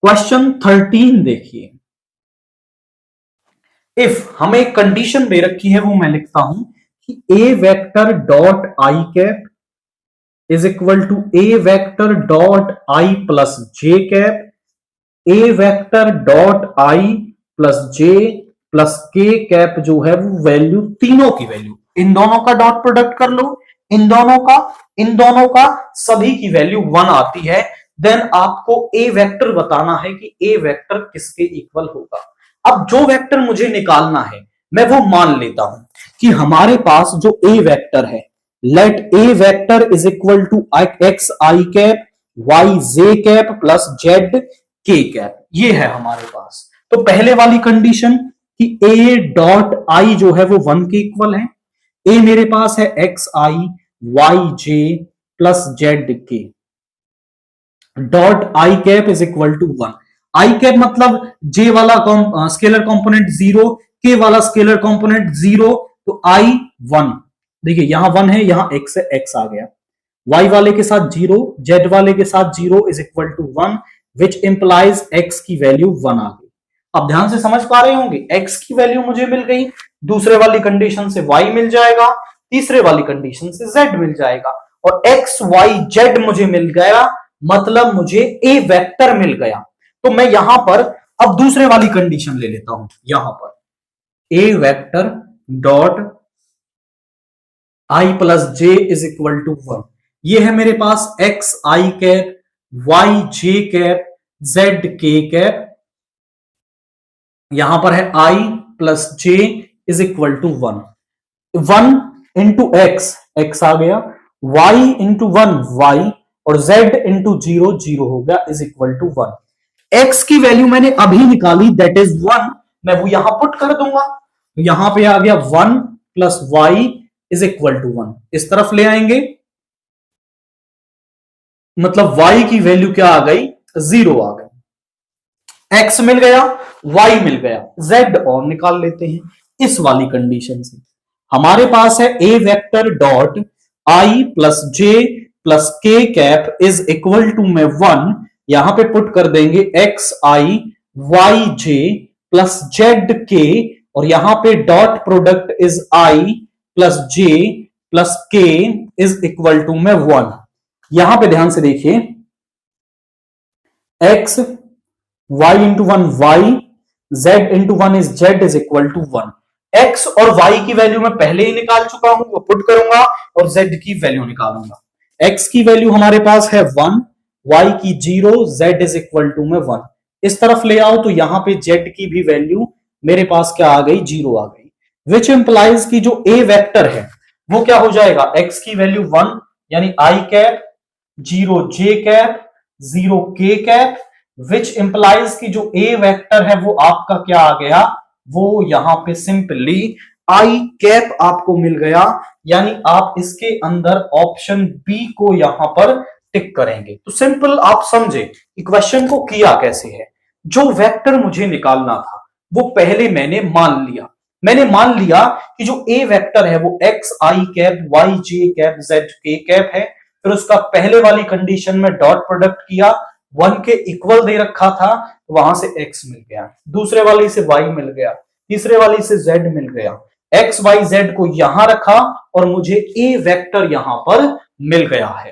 Question 13 देखिए। If हमें एक कंडीशन दे रखी है, वो मैं लिखता हूं कि a vector dot I cap is equal to a vector dot i plus j cap, a vector dot i plus j plus k cap जो है वो वैल्यू, तीनों की वैल्यू, इन दोनों का डॉट प्रोडक्ट कर लो, इन दोनों का सभी की वैल्यू 1 आती है। देन आपको ए वेक्टर बताना है कि ए वेक्टर किसके इक्वल होगा। अब जो वेक्टर मुझे निकालना है मैं वो मान लेता हूं कि हमारे पास जो ए वेक्टर है, let A vector is equal to X I cap Y J cap plus Z के कैप, ये है हमारे पास। तो पहले वाली कंडीशन कि ए डॉट आई जो है वो 1 के इक्वल है। ए मेरे पास है X I Y J plus Z K, dot I cap is equal to 1। I cap मतलब जे वाला स्केलर कंपोनेंट 0, के वाला स्केलर कंपोनेंट 0, तो आई 1। देखिए यहां 1 है, यहां x है, x आ गया। y वाले के साथ 0, z वाले के साथ 0 is equal to 1, which implies x की वैल्यू 1 आ गई। अब ध्यान से समझ पा रहे होंगे, x की वैल्यू मुझे मिल गई, दूसरे वाली कंडीशन से y मिल जाएगा, तीसरे वाली कंडीशन से z मिल जाएगा, और x y z मुझे मिल गया, मतलब मुझे ए वेक्टर मिल गया। तो मैं यहां पर अब दूसरे वाली कंडीशन ले लेता हूं, यहां पर a vector dot i plus j is equal to 1। ये है मेरे पास एक्स आई कैप वाई जे कैप जेड के कैप, यहां पर है i plus j is equal to 1। 1 into x, x आ गया, y इंटू 1 y, और z इंटू 0 0 हो गया, इज इक्वल टू 1। x की वैल्यू मैंने अभी निकाली, दैट इज 1, मैं वो यहां पुट कर दूंगा, तो यहां पे आ गया 1 plus y is equal to 1। इस तरफ ले आएंगे, मतलब y की वैल्यू क्या आ गई, 0 आ गई। x मिल गया, y मिल गया, z और निकाल लेते हैं इस वाली कंडीशन से। हमारे पास है a vector dot i plus j plus k cap is equal to में 1, यहां पे पुट कर देंगे एक्स आई वाई जे प्लस जेड के, और यहां पे dot product is i plus j plus k is equal to में 1। यहां पे ध्यान से देखिए, x y into 1 y, z into 1 is z is equal to 1। X और वाई की वैल्यू मैं पहले ही निकाल चुका हूं, वो पुट करूंगा, और जेड की वैल्यू निकालूंगा। एक्स की वैल्यू हमारे पास है 1, वाई की 0, जेड इज इक्वल टू में 1। इस तरफ ले आओ तो यहां पे जेड की भी वैल्यू मेरे पास क्या आ गई, 0 आ गई, विच इंप्लाइज की जो ए वेक्टर है वो क्या हो जाएगा, एक्स की वैल्यू 1 यानी आई कैप, 0 जे कैप, 0 के कैप, विच इंप्लाइज की जो ए वेक्टर है वो आपका क्या आ गया, वो यहां पे सिंपली आई कैप आपको मिल गया, यानी आप इसके अंदर ऑप्शन बी को यहां पर टिक करेंगे। तो सिंपल आप समझे कि क्वेश्चन को किया कैसे है। जो वेक्टर मुझे निकालना था वो पहले मैंने मान लिया कि जो ए वेक्टर है वो एक्स आई कैप वाई जे कैप जेड के कैप है। फिर उसका पहले वाली कंडीशन में डॉट प्रोडक्ट किया, 1 के इक्वल दे रखा था, वहां से x मिल गया, दूसरे वाली से y मिल गया, तीसरे वाली से z मिल गया, x y z को यहां रखा और मुझे a वेक्टर यहां पर मिल गया है।